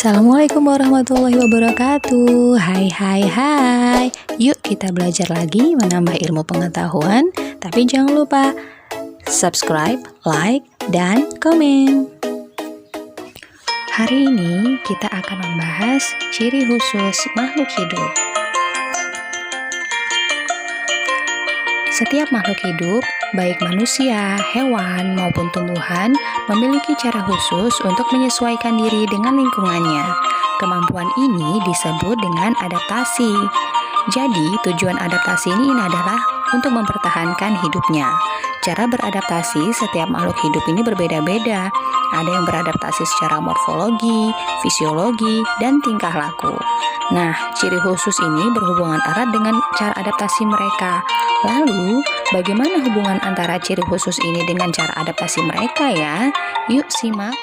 Assalamualaikum warahmatullahi wabarakatuh. Hai. Yuk kita belajar lagi menambah ilmu pengetahuan. Tapi jangan lupa subscribe, like, dan komen. Hari ini kita akan membahas ciri khusus makhluk hidup. Setiap makhluk hidup, baik manusia, hewan, maupun tumbuhan, memiliki cara khusus untuk menyesuaikan diri dengan lingkungannya. Kemampuan ini disebut dengan adaptasi. Jadi, tujuan adaptasi ini adalah untuk mempertahankan hidupnya. Cara beradaptasi setiap makhluk hidup ini berbeda-beda. Ada yang beradaptasi secara morfologi, fisiologi, dan tingkah laku. Nah, ciri khusus ini berhubungan erat dengan cara adaptasi mereka. Lalu, bagaimana hubungan antara ciri khusus ini dengan cara adaptasi mereka ya? Yuk simak.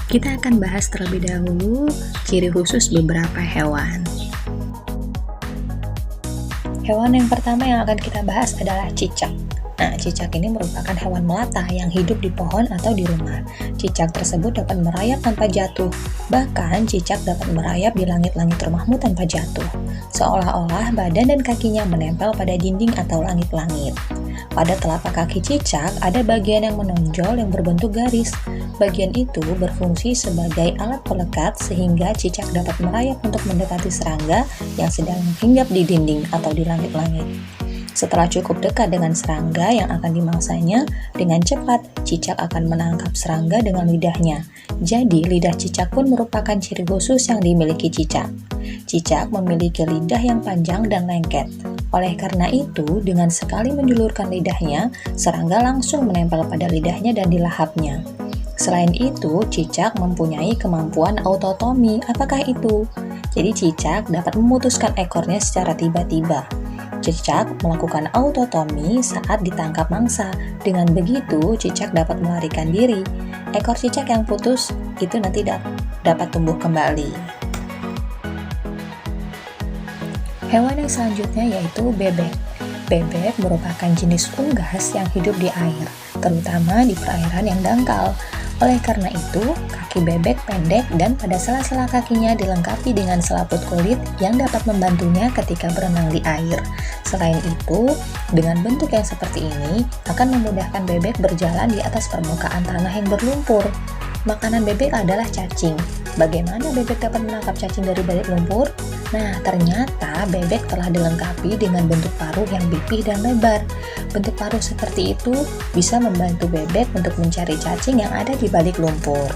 Kita akan bahas terlebih dahulu ciri khusus beberapa hewan. Hewan yang pertama yang akan kita bahas adalah cicak. Nah, cicak ini merupakan hewan melata yang hidup di pohon atau di rumah. Cicak tersebut dapat merayap tanpa jatuh. Bahkan, cicak dapat merayap di langit-langit rumahmu tanpa jatuh. Seolah-olah badan dan kakinya menempel pada dinding atau langit-langit. Pada telapak kaki cicak, ada bagian yang menonjol yang berbentuk garis. Bagian itu berfungsi sebagai alat pelekat sehingga cicak dapat merayap untuk mendekati serangga yang sedang hinggap di dinding atau di langit-langit. Setelah cukup dekat dengan serangga yang akan dimangsanya, dengan cepat cicak akan menangkap serangga dengan lidahnya. Jadi, lidah cicak pun merupakan ciri khusus yang dimiliki cicak. Cicak memiliki lidah yang panjang dan lengket. Oleh karena itu, dengan sekali menjulurkan lidahnya, serangga langsung menempel pada lidahnya dan dilahapnya. Selain itu, cicak mempunyai kemampuan autotomi. Apakah itu? Jadi, cicak dapat memutuskan ekornya secara tiba-tiba. Cicak melakukan autotomi saat ditangkap mangsa. Dengan begitu, cicak dapat melarikan diri. Ekor cicak yang putus itu nanti dapat tumbuh kembali. Hewan yang selanjutnya yaitu bebek. Bebek merupakan jenis unggas yang hidup di air, terutama di perairan yang dangkal. Oleh karena itu, kaki bebek pendek dan pada sela-sela kakinya dilengkapi dengan selaput kulit yang dapat membantunya ketika berenang di air. Selain itu, dengan bentuk yang seperti ini akan memudahkan bebek berjalan di atas permukaan tanah yang berlumpur. Makanan bebek adalah cacing. Bagaimana bebek dapat menangkap cacing dari balik lumpur? Nah, ternyata bebek telah dilengkapi dengan bentuk paruh yang pipih dan lebar. Bentuk paruh seperti itu bisa membantu bebek untuk mencari cacing yang ada di balik lumpur.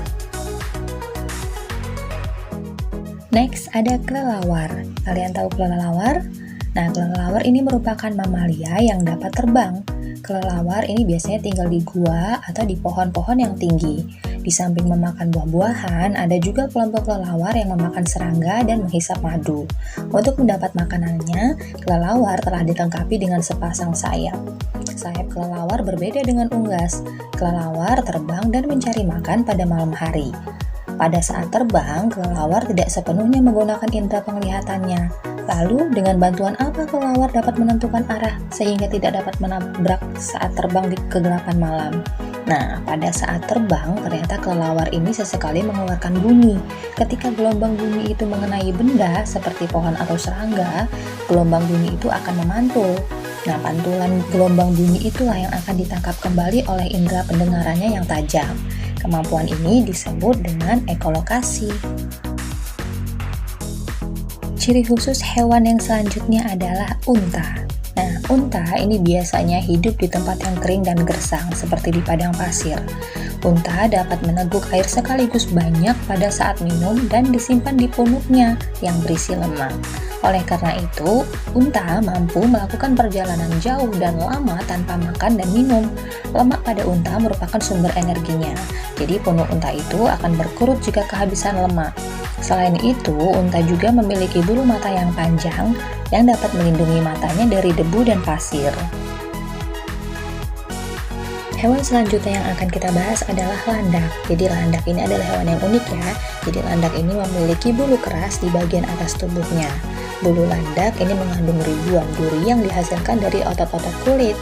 Next, ada kelelawar. Kalian tahu kelelawar? Nah, kelelawar ini merupakan mamalia yang dapat terbang. Kelelawar ini biasanya tinggal di gua atau di pohon-pohon yang tinggi. Di samping memakan buah-buahan, ada juga kelompok kelelawar yang memakan serangga dan menghisap madu. Untuk mendapat makanannya, kelelawar telah dilengkapi dengan sepasang sayap. Sayap kelelawar berbeda dengan unggas. Kelelawar terbang dan mencari makan pada malam hari. Pada saat terbang, kelelawar tidak sepenuhnya menggunakan indera penglihatannya. Lalu, dengan bantuan apa kelelawar dapat menentukan arah sehingga tidak dapat menabrak saat terbang di kegelapan malam? Nah, pada saat terbang, ternyata kelelawar ini sesekali mengeluarkan bunyi. Ketika gelombang bunyi itu mengenai benda seperti pohon atau serangga, gelombang bunyi itu akan memantul. Nah, pantulan gelombang bunyi itulah yang akan ditangkap kembali oleh indera pendengarannya yang tajam. Kemampuan ini disebut dengan ekolokasi. Ciri khusus hewan yang selanjutnya adalah unta. Nah, unta ini biasanya hidup di tempat yang kering dan gersang, seperti di padang pasir. Unta dapat meneguk air sekaligus banyak pada saat minum dan disimpan di punuknya yang berisi lemak. Oleh karena itu, unta mampu melakukan perjalanan jauh dan lama tanpa makan dan minum. Lemak pada unta merupakan sumber energinya, jadi punuk unta itu akan berkerut jika kehabisan lemak. Selain itu, unta juga memiliki bulu mata yang panjang yang dapat melindungi matanya dari debu dan pasir. Hewan selanjutnya yang akan kita bahas adalah landak. Jadi landak ini adalah hewan yang unik ya. Jadi landak ini memiliki bulu keras di bagian atas tubuhnya. Bulu landak ini mengandung ribuan duri yang dihasilkan dari otot-otot kulit.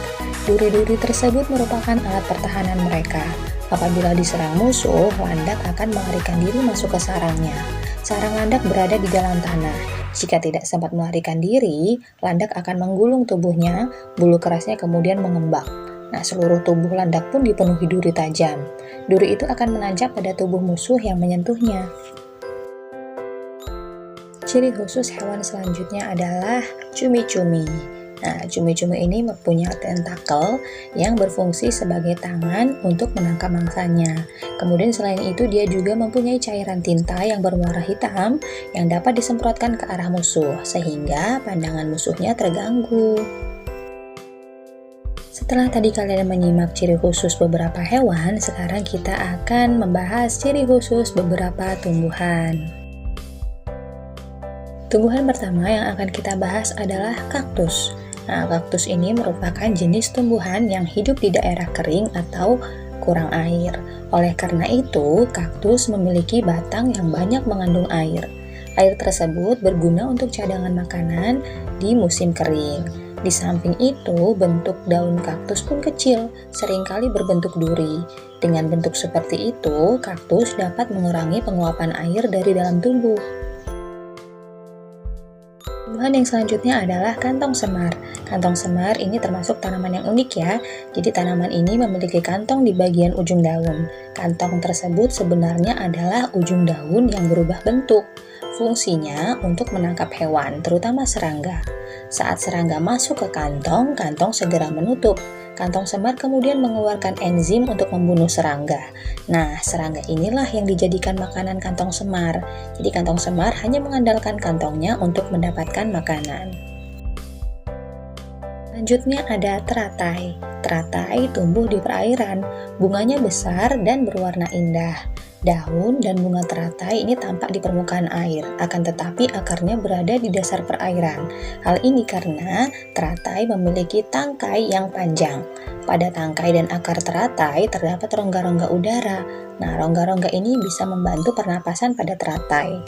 Duri-duri tersebut merupakan alat pertahanan mereka. Apabila diserang musuh, landak akan melarikan diri masuk ke sarangnya. Sarang landak berada di dalam tanah. Jika tidak sempat melarikan diri, landak akan menggulung tubuhnya, bulu kerasnya kemudian mengembang. Nah, seluruh tubuh landak pun dipenuhi duri tajam. Duri itu akan menancap pada tubuh musuh yang menyentuhnya. Ciri khusus hewan selanjutnya adalah cumi-cumi. Nah, cumi-cumi ini mempunyai tentakel yang berfungsi sebagai tangan untuk menangkap mangsanya. Kemudian selain itu dia juga mempunyai cairan tinta yang berwarna hitam yang dapat disemprotkan ke arah musuh sehingga pandangan musuhnya terganggu. Setelah tadi kalian menyimak ciri khusus beberapa hewan, sekarang kita akan membahas ciri khusus beberapa tumbuhan. Tumbuhan pertama yang akan kita bahas adalah kaktus. Nah, kaktus ini merupakan jenis tumbuhan yang hidup di daerah kering atau kurang air. Oleh karena itu, kaktus memiliki batang yang banyak mengandung air. Air tersebut berguna untuk cadangan makanan di musim kering. Di samping itu, bentuk daun kaktus pun kecil, seringkali berbentuk duri. Dengan bentuk seperti itu, kaktus dapat mengurangi penguapan air dari dalam tubuh. Tumbuhan yang selanjutnya adalah kantong semar. Kantong semar ini termasuk tanaman yang unik ya. Jadi tanaman ini memiliki kantong di bagian ujung daun. Kantong tersebut sebenarnya adalah ujung daun yang berubah bentuk. Fungsinya untuk menangkap hewan, terutama serangga. Saat serangga masuk ke kantong, kantong segera menutup. Kantong semar kemudian mengeluarkan enzim untuk membunuh serangga. Nah, serangga inilah yang dijadikan makanan kantong semar. Jadi kantong semar hanya mengandalkan kantongnya untuk mendapatkan makanan. Selanjutnya ada teratai. Teratai tumbuh di perairan. Bunganya besar dan berwarna indah. Daun dan bunga teratai ini tampak di permukaan air, akan tetapi akarnya berada di dasar perairan. Hal ini karena teratai memiliki tangkai yang panjang. Pada tangkai dan akar teratai terdapat rongga-rongga udara. Nah, rongga-rongga ini bisa membantu pernapasan pada teratai.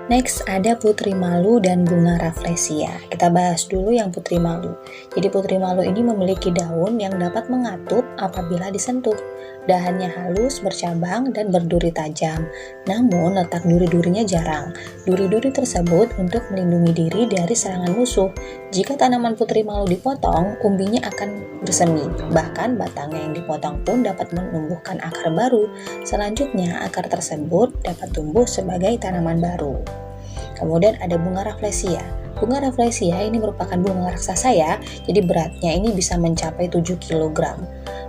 Next ada putri malu dan bunga rafflesia. Kita bahas dulu yang putri malu. Jadi putri malu ini memiliki daun yang dapat mengatup apabila disentuh. Dahannya halus, bercabang, dan berduri tajam. Namun letak duri-durinya jarang. Duri-duri tersebut untuk melindungi diri dari serangan musuh. Jika tanaman putri malu dipotong, umbinya akan bersemi. Bahkan batangnya yang dipotong pun dapat menumbuhkan akar baru. Selanjutnya akar tersebut dapat tumbuh sebagai tanaman baru. Kemudian ada bunga rafflesia. Bunga rafflesia ini merupakan bunga raksasa ya, jadi beratnya ini bisa mencapai 7 kg.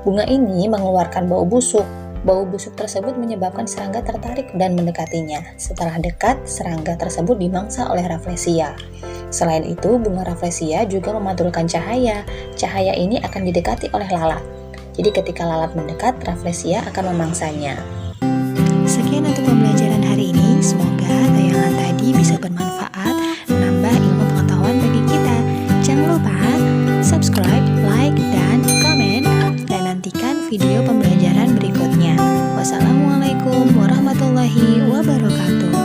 Bunga ini mengeluarkan bau busuk. Bau busuk tersebut menyebabkan serangga tertarik dan mendekatinya. Setelah dekat, serangga tersebut dimangsa oleh rafflesia. Selain itu, bunga rafflesia juga memantulkan cahaya. Cahaya ini akan didekati oleh lalat. Jadi ketika lalat mendekat, rafflesia akan memangsanya. Sekian untuk pembelajaran hari ini. Semoga